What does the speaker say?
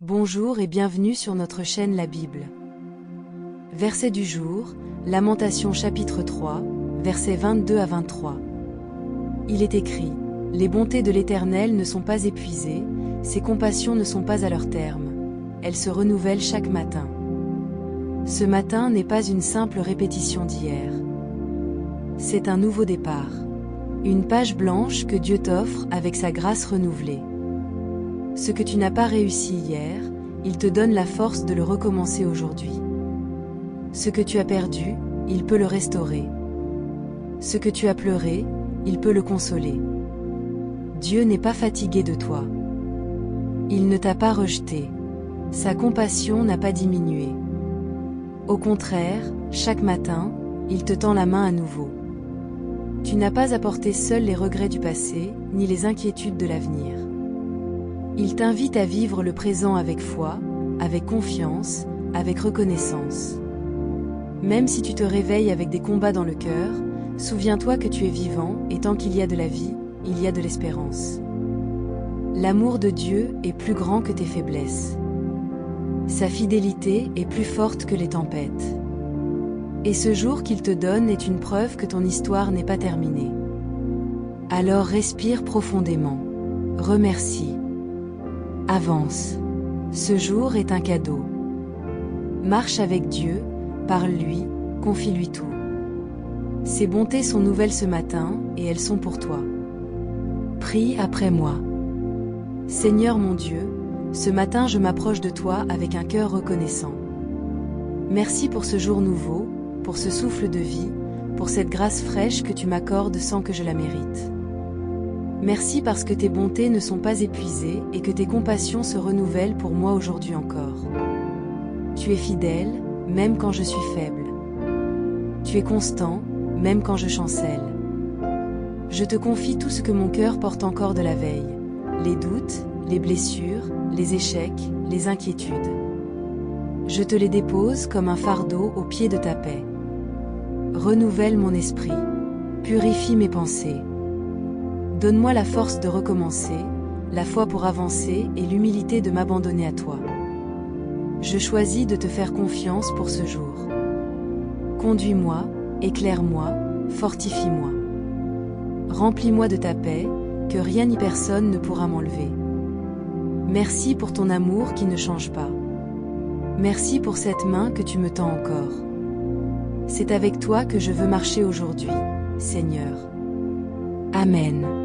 Bonjour et bienvenue sur notre chaîne La Bible. Verset du jour, Lamentations chapitre 3, versets 22 à 23. Il est écrit: Les bontés de l'Éternel ne sont pas épuisées, ses compassions ne sont pas à leur terme. Elles se renouvellent chaque matin. Ce matin n'est pas une simple répétition d'hier. C'est un nouveau départ. Une page blanche que Dieu t'offre avec sa grâce renouvelée. Ce que tu n'as pas réussi hier, il te donne la force de le recommencer aujourd'hui. Ce que tu as perdu, il peut le restaurer. Ce que tu as pleuré, il peut le consoler. Dieu n'est pas fatigué de toi. Il ne t'a pas rejeté. Sa compassion n'a pas diminué. Au contraire, chaque matin, il te tend la main à nouveau. Tu n'as pas à porter seul les regrets du passé, ni les inquiétudes de l'avenir. Il t'invite à vivre le présent avec foi, avec confiance, avec reconnaissance. Même si tu te réveilles avec des combats dans le cœur, souviens-toi que tu es vivant et tant qu'il y a de la vie, il y a de l'espérance. L'amour de Dieu est plus grand que tes faiblesses. Sa fidélité est plus forte que les tempêtes. Et ce jour qu'il te donne est une preuve que ton histoire n'est pas terminée. Alors respire profondément. Remercie. Avance. Ce jour est un cadeau. Marche avec Dieu, parle-lui, confie-lui tout. Ses bontés sont nouvelles ce matin, et elles sont pour toi. Prie après moi. Seigneur mon Dieu, ce matin je m'approche de toi avec un cœur reconnaissant. Merci pour ce jour nouveau, pour ce souffle de vie, pour cette grâce fraîche que tu m'accordes sans que je la mérite. Merci parce que tes bontés ne sont pas épuisées et que tes compassions se renouvellent pour moi aujourd'hui encore. Tu es fidèle, même quand je suis faible. Tu es constant, même quand je chancelle. Je te confie tout ce que mon cœur porte encore de la veille, les doutes, les blessures, les échecs, les inquiétudes. Je te les dépose comme un fardeau au pied de ta paix. Renouvelle mon esprit, purifie mes pensées. Donne-moi la force de recommencer, la foi pour avancer et l'humilité de m'abandonner à toi. Je choisis de te faire confiance pour ce jour. Conduis-moi, éclaire-moi, fortifie-moi. Remplis-moi de ta paix, que rien ni personne ne pourra m'enlever. Merci pour ton amour qui ne change pas. Merci pour cette main que tu me tends encore. C'est avec toi que je veux marcher aujourd'hui, Seigneur. Amen.